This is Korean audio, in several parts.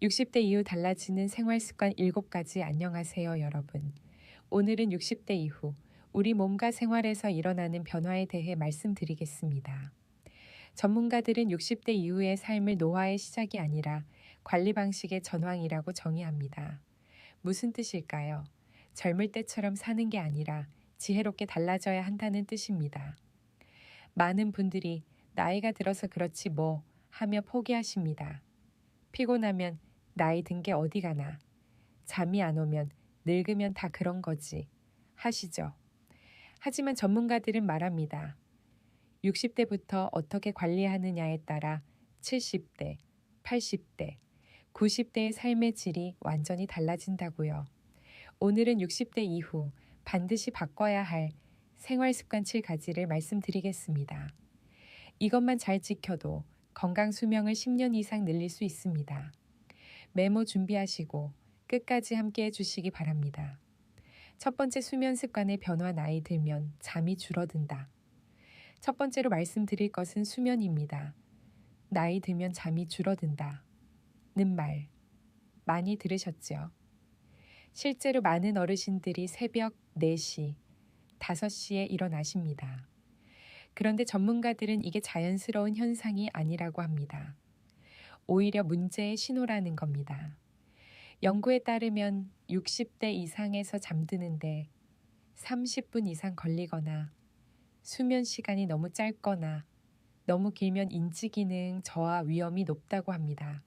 60대 이후 달라지는 생활 습관 7가지. 안녕하세요, 여러분. 오늘은 60대 이후 우리 몸과 생활에서 일어나는 변화에 대해 말씀드리겠습니다. 전문가들은 60대 이후의 삶을 노화의 시작이 아니라 관리 방식의 전환이라고 정의합니다. 무슨 뜻일까요? 젊을 때처럼 사는 게 아니라 지혜롭게 달라져야 한다는 뜻입니다. 많은 분들이 나이가 들어서 그렇지 뭐 하며 포기하십니다. 피곤하면 나이 든 게 어디 가나. 잠이 안 오면 늙으면 다 그런 거지. 하시죠. 하지만 전문가들은 말합니다. 60대부터 어떻게 관리하느냐에 따라 70대, 80대, 90대의 삶의 질이 완전히 달라진다고요. 오늘은 60대 이후 반드시 바꿔야 할 생활 습관 7가지를 말씀드리겠습니다. 이것만 잘 지켜도 건강 수명을 10년 이상 늘릴 수 있습니다. 메모 준비하시고 끝까지 함께 해주시기 바랍니다. 첫 번째, 수면 습관의 변화. 나이 들면 잠이 줄어든다. 첫 번째로 말씀드릴 것은 수면입니다. 나이 들면 잠이 줄어든다는 말 많이 들으셨죠? 실제로 많은 어르신들이 새벽 4시, 5시에 일어나십니다. 그런데 전문가들은 이게 자연스러운 현상이 아니라고 합니다. 오히려 문제의 신호라는 겁니다. 연구에 따르면 60대 이상에서 잠드는데 30분 이상 걸리거나 수면 시간이 너무 짧거나 너무 길면 인지기능 저하 위험이 높다고 합니다.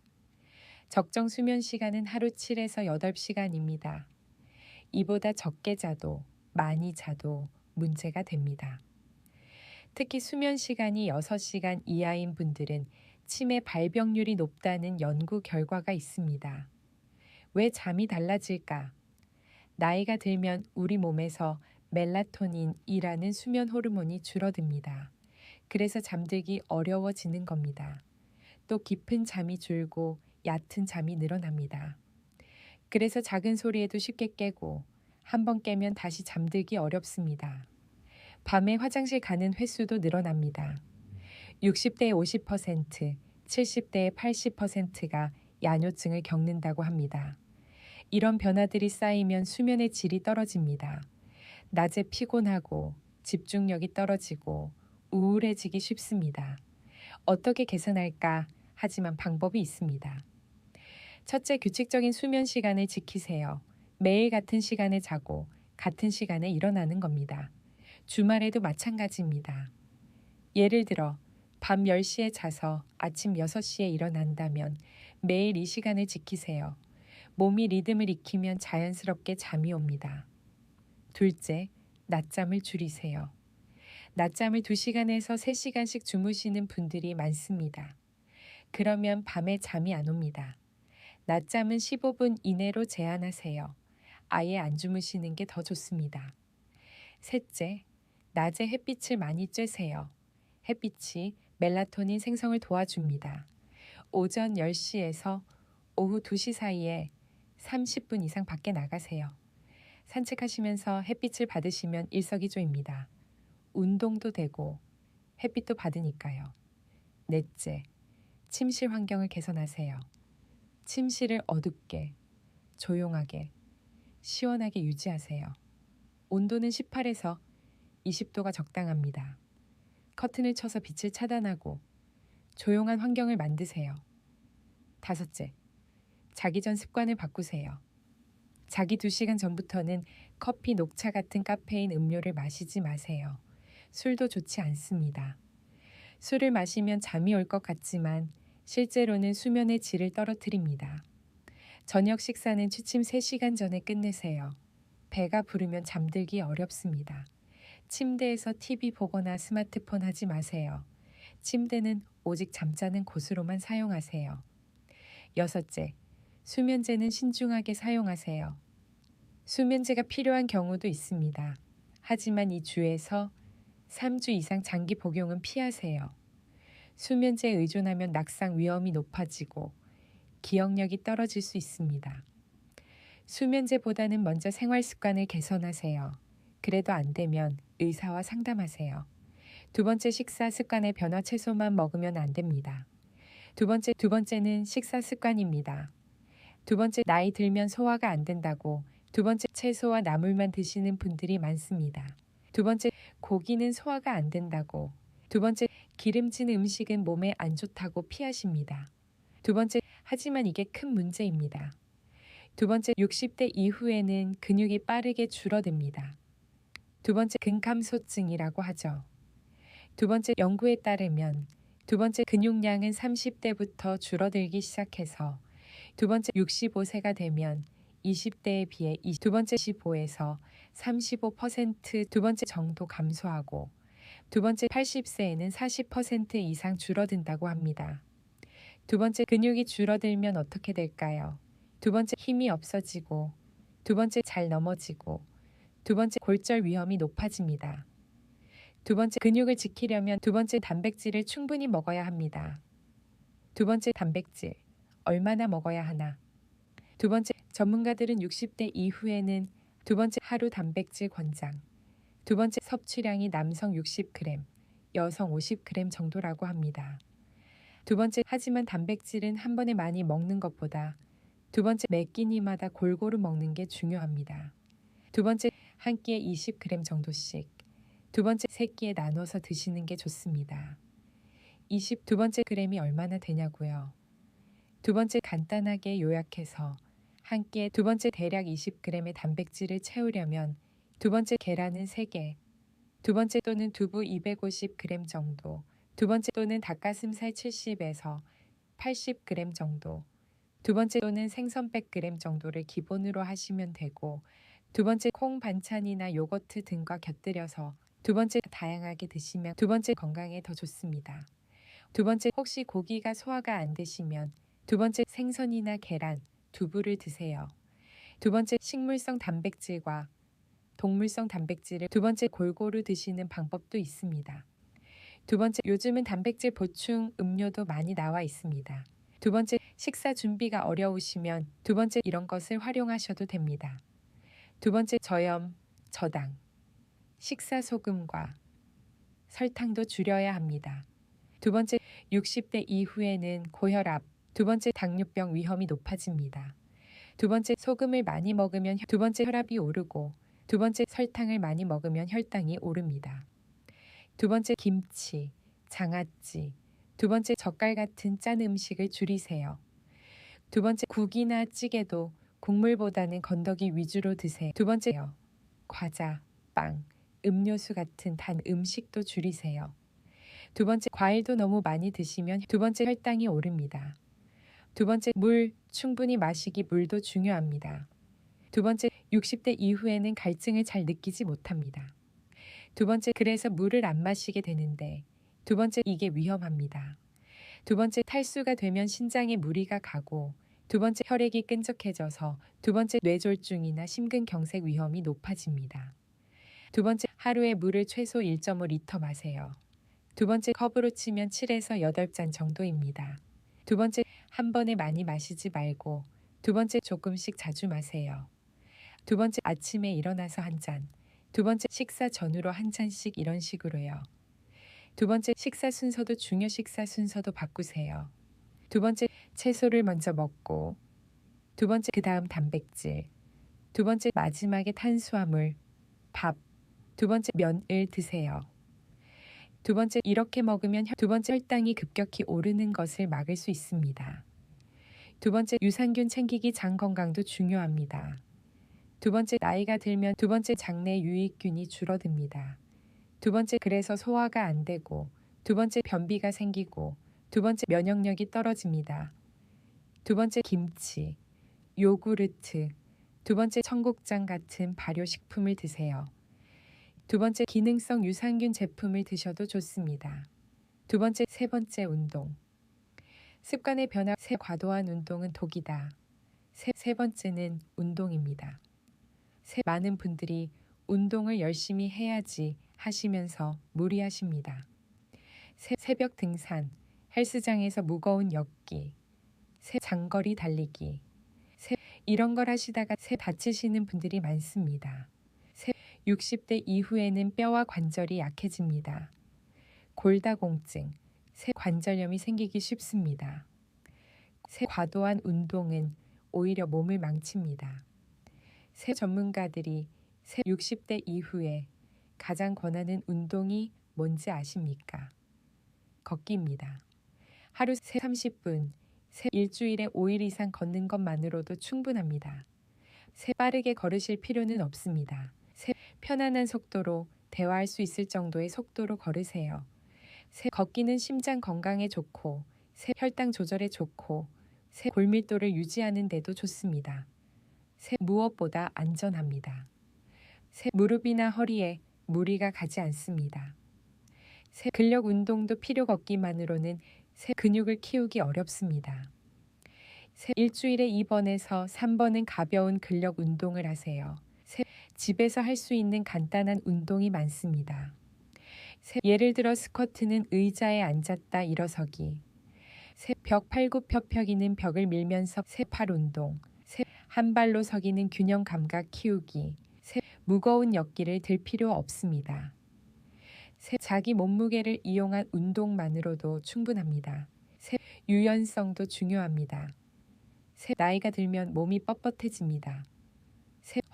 적정 수면 시간은 하루 7에서 8시간입니다. 이보다 적게 자도 많이 자도 문제가 됩니다. 특히 수면 시간이 6시간 이하인 분들은 치매 발병률이 높다는 연구 결과가 있습니다. 왜 잠이 달라질까? 나이가 들면 우리 몸에서 멜라토닌이라는 수면 호르몬이 줄어듭니다. 그래서 잠들기 어려워지는 겁니다. 또 깊은 잠이 줄고 얕은 잠이 늘어납니다. 그래서 작은 소리에도 쉽게 깨고 한번 깨면 다시 잠들기 어렵습니다. 밤에 화장실 가는 횟수도 늘어납니다. 60대의 50%, 70대의 80%가 야뇨증을 겪는다고 합니다. 이런 변화들이 쌓이면 수면의 질이 떨어집니다. 낮에 피곤하고 집중력이 떨어지고 우울해지기 쉽습니다. 어떻게 개선할까? 하지만 방법이 있습니다. 첫째, 규칙적인 수면 시간을 지키세요. 매일 같은 시간에 자고 같은 시간에 일어나는 겁니다. 주말에도 마찬가지입니다. 예를 들어 밤 10시에 자서 아침 6시에 일어난다면 매일 이 시간을 지키세요. 몸이 리듬을 익히면 자연스럽게 잠이 옵니다. 둘째, 낮잠을 줄이세요. 낮잠을 2시간에서 3시간씩 주무시는 분들이 많습니다. 그러면 밤에 잠이 안 옵니다. 낮잠은 15분 이내로 제한하세요. 아예 안 주무시는 게 더 좋습니다. 셋째, 낮에 햇빛을 많이 쬐세요. 햇빛이 멜라토닌 생성을 도와줍니다. 오전 10시에서 오후 2시 사이에 30분 이상 밖에 나가세요. 산책하시면서 햇빛을 받으시면 일석이조입니다. 운동도 되고 햇빛도 받으니까요. 넷째, 침실 환경을 개선하세요. 침실을 어둡게, 조용하게, 시원하게 유지하세요. 온도는 18에서 20도가 적당합니다. 커튼을 쳐서 빛을 차단하고 조용한 환경을 만드세요. 다섯째, 자기 전 습관을 바꾸세요. 자기 2시간 전부터는 커피, 녹차 같은 카페인 음료를 마시지 마세요. 술도 좋지 않습니다. 술을 마시면 잠이 올 것 같지만 실제로는 수면의 질을 떨어뜨립니다. 저녁 식사는 취침 3시간 전에 끝내세요. 배가 부르면 잠들기 어렵습니다. 침대에서 TV 보거나 스마트폰 하지 마세요. 침대는 오직 잠자는 곳으로만 사용하세요. 여섯째, 수면제는 신중하게 사용하세요. 수면제가 필요한 경우도 있습니다. 하지만 이 주에서 3주 이상 장기 복용은 피하세요. 수면제에 의존하면 낙상 위험이 높아지고 기억력이 떨어질 수 있습니다. 수면제보다는 먼저 생활 습관을 개선하세요. 그래도 안 되면 의사와 상담하세요. 두 번째, 식사 습관의 변화. 채소만 먹으면 안 됩니다. 두 번째는 식사 습관입니다. 두 번째, 나이 들면 소화가 안 된다고. 두 번째, 채소와 나물만 드시는 분들이 많습니다. 두 번째, 고기는 소화가 안 된다고. 두 번째, 기름진 음식은 몸에 안 좋다고 피하십니다. 두 번째, 하지만 이게 큰 문제입니다. 두 번째, 60대 이후에는 근육이 빠르게 줄어듭니다. 두 번째, 근감소증이라고 하죠. 두 번째, 연구에 따르면 두 번째, 근육량은 30대부터 줄어들기 시작해서 두 번째, 65세가 되면 20대에 비해 두 번째 15에서 35% 두 번째 정도 감소하고 두 번째 80세에는 40% 이상 줄어든다고 합니다. 두 번째, 근육이 줄어들면 어떻게 될까요? 두 번째, 힘이 없어지고 두 번째, 잘 넘어지고 두 번째, 골절 위험이 높아집니다. 두 번째, 근육을 지키려면 두 번째, 단백질을 충분히 먹어야 합니다. 두 번째, 단백질 얼마나 먹어야 하나? 두 번째, 전문가들은 60대 이후에는 두 번째, 하루 단백질 권장. 두 번째, 섭취량이 남성 60g, 여성 50g 정도라고 합니다. 두 번째, 하지만 단백질은 한 번에 많이 먹는 것보다 두 번째, 매 끼니마다 골고루 먹는 게 중요합니다. 두 번째, 한 끼에 20g 정도씩. 두 번째, 세 끼에 나눠서 드시는 게 좋습니다. 두 번째 g이 얼마나 되냐고요? 두 번째, 간단하게 요약해서 한 끼에 두 번째 대략 20g의 단백질을 채우려면 두 번째, 계란은 3개, 두 번째 또는 두부 250g 정도, 두 번째 또는 닭가슴살 70에서 80g 정도, 두 번째 또는 생선 100g 정도를 기본으로 하시면 되고 두 번째, 콩 반찬이나 요거트 등과 곁들여서 두 번째, 다양하게 드시면 두 번째, 건강에 더 좋습니다. 두 번째, 혹시 고기가 소화가 안 되시면 두 번째, 생선이나 계란, 두부를 드세요. 두 번째, 식물성 단백질과 동물성 단백질을 두 번째, 골고루 드시는 방법도 있습니다. 두 번째, 요즘은 단백질 보충 음료도 많이 나와 있습니다. 두 번째, 식사 준비가 어려우시면 두 번째, 이런 것을 활용하셔도 됩니다. 두 번째, 저염, 저당, 식사 소금과 설탕도 줄여야 합니다. 두 번째, 60대 이후에는 고혈압, 두 번째, 당뇨병 위험이 높아집니다. 두 번째, 소금을 많이 먹으면 두 번째, 혈압이 오르고 두 번째, 설탕을 많이 먹으면 혈당이 오릅니다. 두 번째, 김치, 장아찌, 두 번째, 젓갈 같은 짠 음식을 줄이세요. 두 번째, 국이나 찌개도 국물보다는 건더기 위주로 드세요. 두 번째요, 과자, 빵, 음료수 같은 단 음식도 줄이세요. 두 번째, 과일도 너무 많이 드시면 두 번째, 혈당이 오릅니다. 두 번째, 물 충분히 마시기, 물도 중요합니다. 두 번째, 60대 이후에는 갈증을 잘 느끼지 못합니다. 두 번째, 그래서 물을 안 마시게 되는데 두 번째, 이게 위험합니다. 두 번째, 탈수가 되면 신장에 무리가 가고 두 번째, 혈액이 끈적해져서 두 번째, 뇌졸중이나 심근경색 위험이 높아집니다. 두 번째, 하루에 물을 최소 1.5리터 마세요. 두 번째, 컵으로 치면 7에서 8잔 정도입니다. 두 번째, 한 번에 많이 마시지 말고 두 번째, 조금씩 자주 마세요. 두 번째, 아침에 일어나서 한 잔, 두 번째, 식사 전후로 한 잔씩 이런 식으로요. 두 번째, 식사 순서도 중요 식사 순서도 바꾸세요. 두 번째, 채소를 먼저 먹고 두 번째, 그 다음 단백질, 두 번째, 마지막에 탄수화물, 밥, 두 번째, 면을 드세요. 두 번째, 이렇게 먹으면 두 번째, 혈당이 급격히 오르는 것을 막을 수 있습니다. 두 번째, 유산균 챙기기, 장 건강도 중요합니다. 두 번째, 나이가 들면 두 번째, 장내 유익균이 줄어듭니다. 두 번째, 그래서 소화가 안 되고 두 번째, 변비가 생기고 두 번째, 면역력이 떨어집니다. 두 번째, 김치, 요구르트, 두 번째, 청국장 같은 발효식품을 드세요. 두 번째, 기능성 유산균 제품을 드셔도 좋습니다. 두 번째, 세 번째, 운동. 습관의 변화, 과도한 운동은 독이다. 세 번째는 운동입니다. 많은 분들이 운동을 열심히 해야지 하시면서 무리하십니다. 새벽 등산, 헬스장에서 무거운 엮기, 장거리 달리기, 이런 걸 하시다가 다치시는 분들이 많습니다. 60대 이후에는 뼈와 관절이 약해집니다. 골다공증, 관절염이 생기기 쉽습니다. 과도한 운동은 오히려 몸을 망칩니다. 전문가들이 60대 이후에 가장 권하는 운동이 뭔지 아십니까? 걷기입니다. 하루 30분, 일주일에 5일 이상 걷는 것만으로도 충분합니다. 빠르게 걸으실 필요는 없습니다. 편안한 속도로 대화할 수 있을 정도의 속도로 걸으세요. 걷기는 심장 건강에 좋고, 혈당 조절에 좋고, 골밀도를 유지하는 데도 좋습니다. 무엇보다 안전합니다. 무릎이나 허리에 무리가 가지 않습니다. 근력 운동도 필요 걷기만으로는 근육을 키우기 어렵습니다. 일주일에 2번에서 3번은 가벼운 근력 운동을 하세요. 집에서 할 수 있는 간단한 운동이 많습니다. 예를 들어 스쿼트는 의자에 앉았다 일어서기, 벽 팔굽혀펴기는 벽을 밀면서 팔 운동, 한 발로 서기는 균형 감각 키우기, 무거운 역기를 들 필요 없습니다. 자기 몸무게를 이용한 운동만으로도 충분합니다. 유연성도 중요합니다. 나이가 들면 몸이 뻣뻣해집니다.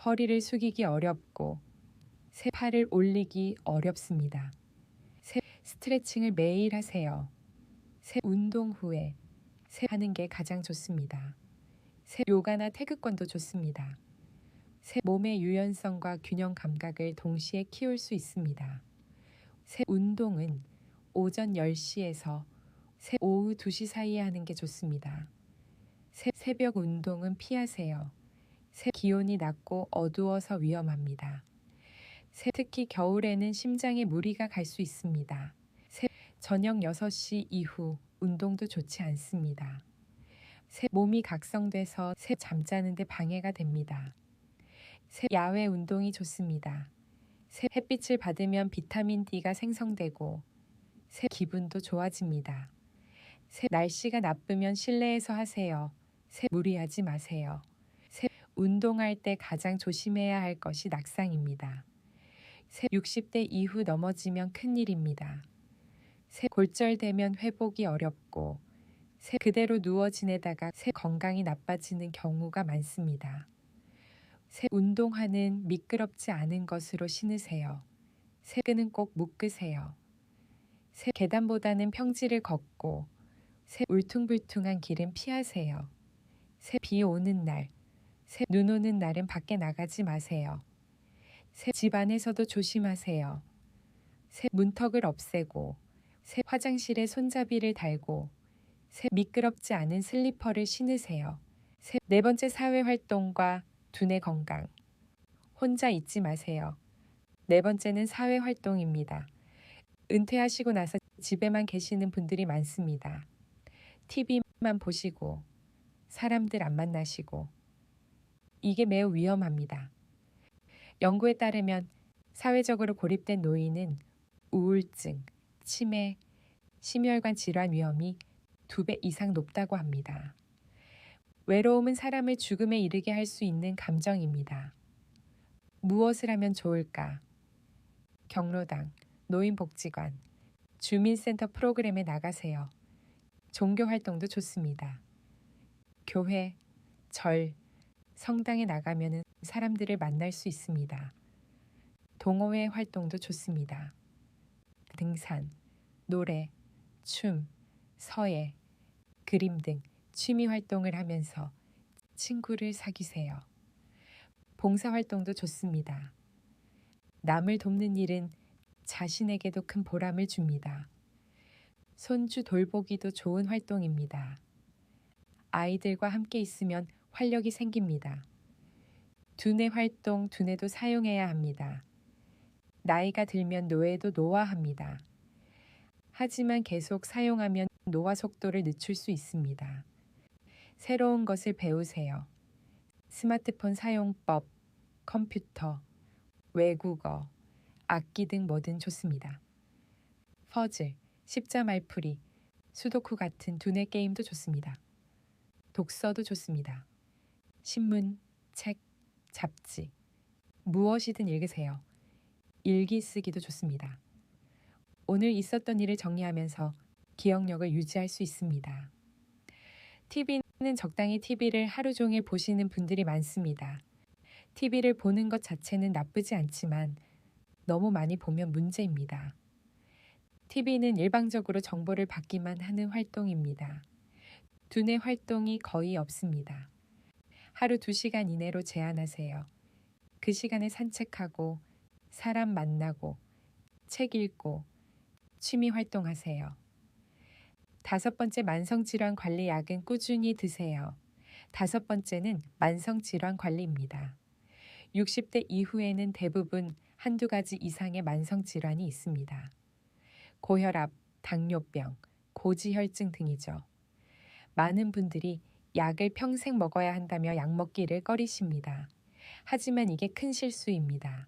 허리를 숙이기 어렵고 팔을 올리기 어렵습니다. 스트레칭을 매일 하세요. 운동 후에 하는 게 가장 좋습니다. 요가나 태극권도 좋습니다. 몸의 유연성과 균형 감각을 동시에 키울 수 있습니다. 운동은 오전 10시에서 오후 2시 사이에 하는 게 좋습니다. 새벽 운동은 피하세요. 기온이 낮고 어두워서 위험합니다. 특히 겨울에는 심장에 무리가 갈 수 있습니다. 저녁 6시 이후 운동도 좋지 않습니다. 몸이 각성돼서 잠자는 데 방해가 됩니다. 야외 운동이 좋습니다. 햇빛을 받으면 비타민 D가 생성되고 기분도 좋아집니다. 날씨가 나쁘면 실내에서 하세요. 무리하지 마세요. 운동할 때 가장 조심해야 할 것이 낙상입니다. 60대 이후 넘어지면 큰일입니다. 골절되면 회복이 어렵고 그대로 누워 지내다가 건강이 나빠지는 경우가 많습니다. 운동화는 미끄럽지 않은 것으로 신으세요. 끈은 꼭 묶으세요. 계단보다는 평지를 걷고 울퉁불퉁한 길은 피하세요. 비 오는 날, 눈 오는 날은 밖에 나가지 마세요. 집 안에서도 조심하세요. 문턱을 없애고 화장실에 손잡이를 달고 미끄럽지 않은 슬리퍼를 신으세요. 네 번째 사회활동과 두뇌 건강. 혼자 있지 마세요. 네 번째는 사회활동입니다. 은퇴하시고 나서 집에만 계시는 분들이 많습니다. TV만 보시고 사람들 안 만나시고 이게 매우 위험합니다. 연구에 따르면 사회적으로 고립된 노인은 우울증, 치매, 심혈관 질환 위험이 2배 이상 높다고 합니다. 외로움은 사람을 죽음에 이르게 할 수 있는 감정입니다. 무엇을 하면 좋을까? 경로당, 노인복지관, 주민센터 프로그램에 나가세요. 종교 활동도 좋습니다. 교회, 절, 성당에 나가면 사람들을 만날 수 있습니다. 동호회 활동도 좋습니다. 등산, 노래, 춤, 서예, 그림 등 취미 활동을 하면서 친구를 사귀세요. 봉사활동도 좋습니다. 남을 돕는 일은 자신에게도 큰 보람을 줍니다. 손주 돌보기도 좋은 활동입니다. 아이들과 함께 있으면 활력이 생깁니다. 두뇌 활동, 두뇌도 사용해야 합니다. 나이가 들면 뇌도 노화합니다. 하지만 계속 사용하면 노화 속도를 늦출 수 있습니다. 새로운 것을 배우세요. 스마트폰 사용법, 컴퓨터, 외국어, 악기 등 뭐든 좋습니다. 퍼즐, 십자 말풀이, 수도쿠 같은 두뇌 게임도 좋습니다. 독서도 좋습니다. 신문, 책, 잡지, 무엇이든 읽으세요. 일기 쓰기도 좋습니다. 오늘 있었던 일을 정리하면서 기억력을 유지할 수 있습니다. TV는 적당히 TV를 하루 종일 보시는 분들이 많습니다. TV를 보는 것 자체는 나쁘지 않지만 너무 많이 보면 문제입니다. TV는 일방적으로 정보를 받기만 하는 활동입니다. 두뇌 활동이 거의 없습니다. 하루 2시간 이내로 제한하세요. 그 시간에 산책하고 사람 만나고 책 읽고 취미 활동하세요. 5번째, 만성질환 관리 약은 꾸준히 드세요. 5번째는 만성질환 관리입니다. 60대 이후에는 대부분 한두 가지 이상의 만성질환이 있습니다. 고혈압, 당뇨병, 고지혈증 등이죠. 많은 분들이 약을 평생 먹어야 한다며 약 먹기를 꺼리십니다. 하지만 이게 큰 실수입니다.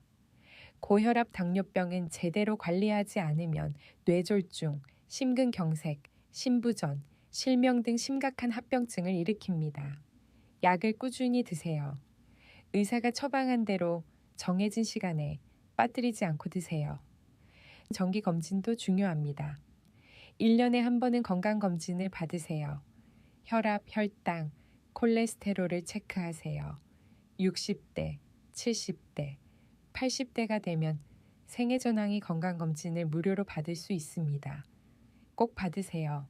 고혈압, 당뇨병은 제대로 관리하지 않으면 뇌졸중, 심근경색, 심부전, 실명 등 심각한 합병증을 일으킵니다. 약을 꾸준히 드세요. 의사가 처방한 대로 정해진 시간에 빠뜨리지 않고 드세요. 정기검진도 중요합니다. 1년에 한 번은 건강검진을 받으세요. 혈압, 혈당, 콜레스테롤을 체크하세요. 60대, 70대, 80대가 되면 생애전환기 건강검진을 무료로 받을 수 있습니다. 꼭 받으세요.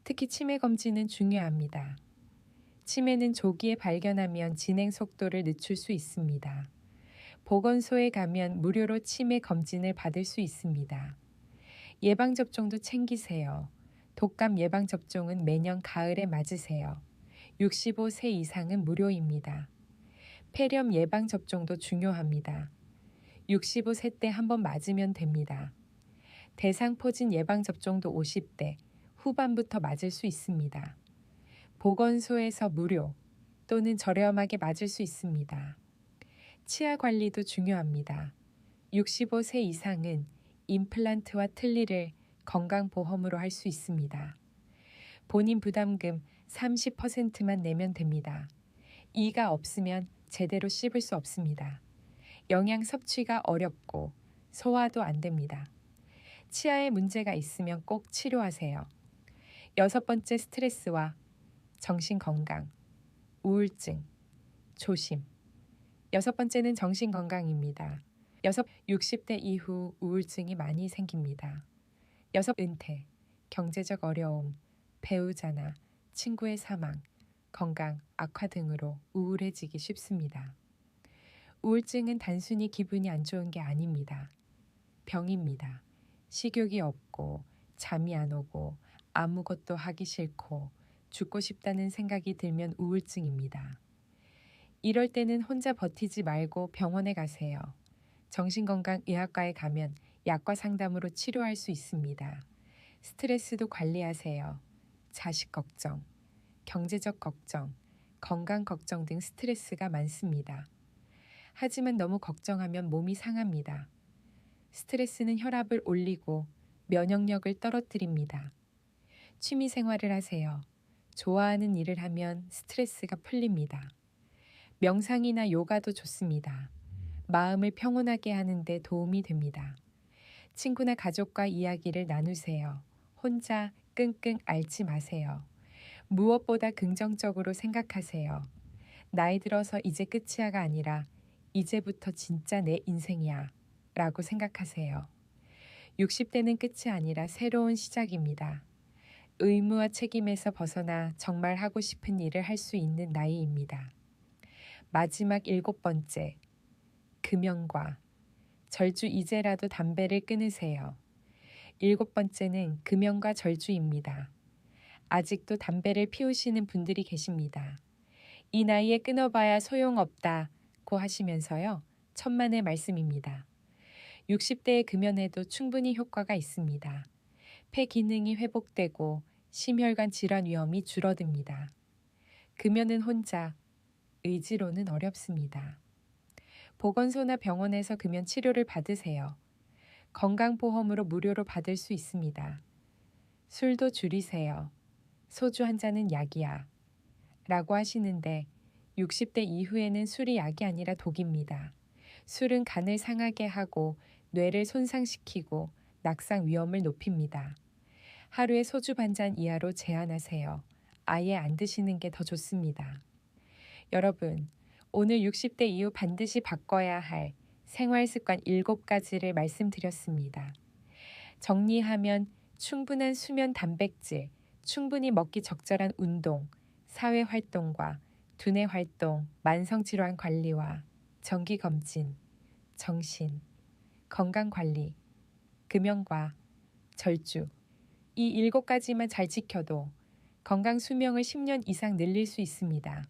특히 치매 검진은 중요합니다. 치매는 조기에 발견하면 진행 속도를 늦출 수 있습니다. 보건소에 가면 무료로 치매 검진을 받을 수 있습니다. 예방접종도 챙기세요. 독감 예방접종은 매년 가을에 맞으세요. 65세 이상은 무료입니다. 폐렴 예방접종도 중요합니다. 65세 때 한번 맞으면 됩니다. 대상포진 예방접종도 50대 후반부터 맞을 수 있습니다. 보건소에서 무료 또는 저렴하게 맞을 수 있습니다. 치아 관리도 중요합니다. 65세 이상은 임플란트와 틀니를 건강보험으로 할 수 있습니다. 본인 부담금 30%만 내면 됩니다. 이가 없으면 제대로 씹을 수 없습니다. 영양 섭취가 어렵고 소화도 안 됩니다. 치아에 문제가 있으면 꼭 치료하세요. 6번째, 스트레스와 정신건강, 우울증, 조심. 6번째는 정신건강입니다. 60대 이후 우울증이 많이 생깁니다. 은퇴, 경제적 어려움, 배우자나 친구의 사망, 건강 악화 등으로 우울해지기 쉽습니다. 우울증은 단순히 기분이 안 좋은 게 아닙니다. 병입니다. 식욕이 없고 잠이 안 오고 아무것도 하기 싫고 죽고 싶다는 생각이 들면 우울증입니다. 이럴 때는 혼자 버티지 말고 병원에 가세요. 정신건강의학과에 가면 약과 상담으로 치료할 수 있습니다. 스트레스도 관리하세요. 자식 걱정, 경제적 걱정, 건강 걱정 등 스트레스가 많습니다. 하지만 너무 걱정하면 몸이 상합니다. 스트레스는 혈압을 올리고 면역력을 떨어뜨립니다. 취미 생활을 하세요. 좋아하는 일을 하면 스트레스가 풀립니다. 명상이나 요가도 좋습니다. 마음을 평온하게 하는데 도움이 됩니다. 친구나 가족과 이야기를 나누세요. 혼자 끙끙 앓지 마세요. 무엇보다 긍정적으로 생각하세요. 나이 들어서 이제 끝이야가 아니라 이제부터 진짜 내 인생이야 라고 생각하세요. 60대는 끝이 아니라 새로운 시작입니다. 의무와 책임에서 벗어나 정말 하고 싶은 일을 할 수 있는 나이입니다. 마지막 7번째, 금연과 절주. 이제라도 담배를 끊으세요. 7번째는 금연과 절주입니다. 아직도 담배를 피우시는 분들이 계십니다. 이 나이에 끊어봐야 소용없다고 하시면서요. 천만의 말씀입니다. 60대의 금연에도 충분히 효과가 있습니다. 폐 기능이 회복되고 심혈관 질환 위험이 줄어듭니다. 금연은 혼자, 의지로는 어렵습니다. 보건소나 병원에서 금연 치료를 받으세요. 건강보험으로 무료로 받을 수 있습니다. 술도 줄이세요. 소주 한 잔은 약이야 라고 하시는데 60대 이후에는 술이 약이 아니라 독입니다. 술은 간을 상하게 하고 뇌를 손상시키고 낙상 위험을 높입니다. 하루에 소주 반 잔 이하로 제한하세요. 아예 안 드시는 게 더 좋습니다. 여러분, 오늘 60대 이후 반드시 바꿔야 할 생활 습관 7가지를 말씀드렸습니다. 정리하면 충분한 수면 단백질, 충분히 먹기 적절한 운동, 사회 활동과 두뇌 활동, 만성 질환 관리와 정기 검진, 정신, 건강 관리, 금연과 절주, 이 7가지만 잘 지켜도 건강 수명을 10년 이상 늘릴 수 있습니다.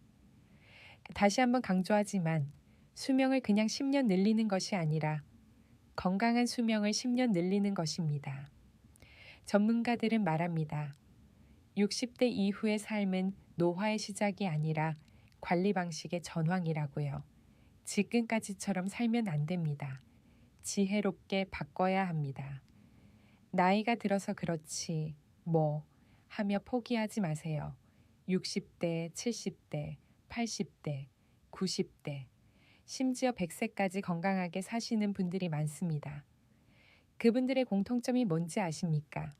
다시 한번 강조하지만 수명을 그냥 10년 늘리는 것이 아니라 건강한 수명을 10년 늘리는 것입니다. 전문가들은 말합니다. 60대 이후의 삶은 노화의 시작이 아니라 관리 방식의 전환이라고요. 지금까지처럼 살면 안 됩니다. 지혜롭게 바꿔야 합니다. 나이가 들어서 그렇지 뭐 하며 포기하지 마세요. 60대, 70대, 80대, 90대, 심지어 100세까지 건강하게 사시는 분들이 많습니다. 그분들의 공통점이 뭔지 아십니까?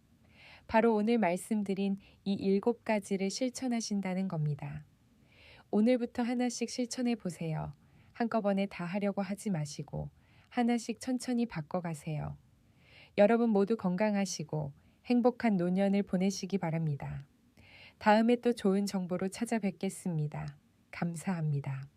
바로 오늘 말씀드린 이 7가지를 실천하신다는 겁니다. 오늘부터 하나씩 실천해 보세요. 한꺼번에 다 하려고 하지 마시고 하나씩 천천히 바꿔가세요. 여러분 모두 건강하시고 행복한 노년을 보내시기 바랍니다. 다음에 또 좋은 정보로 찾아뵙겠습니다. 감사합니다.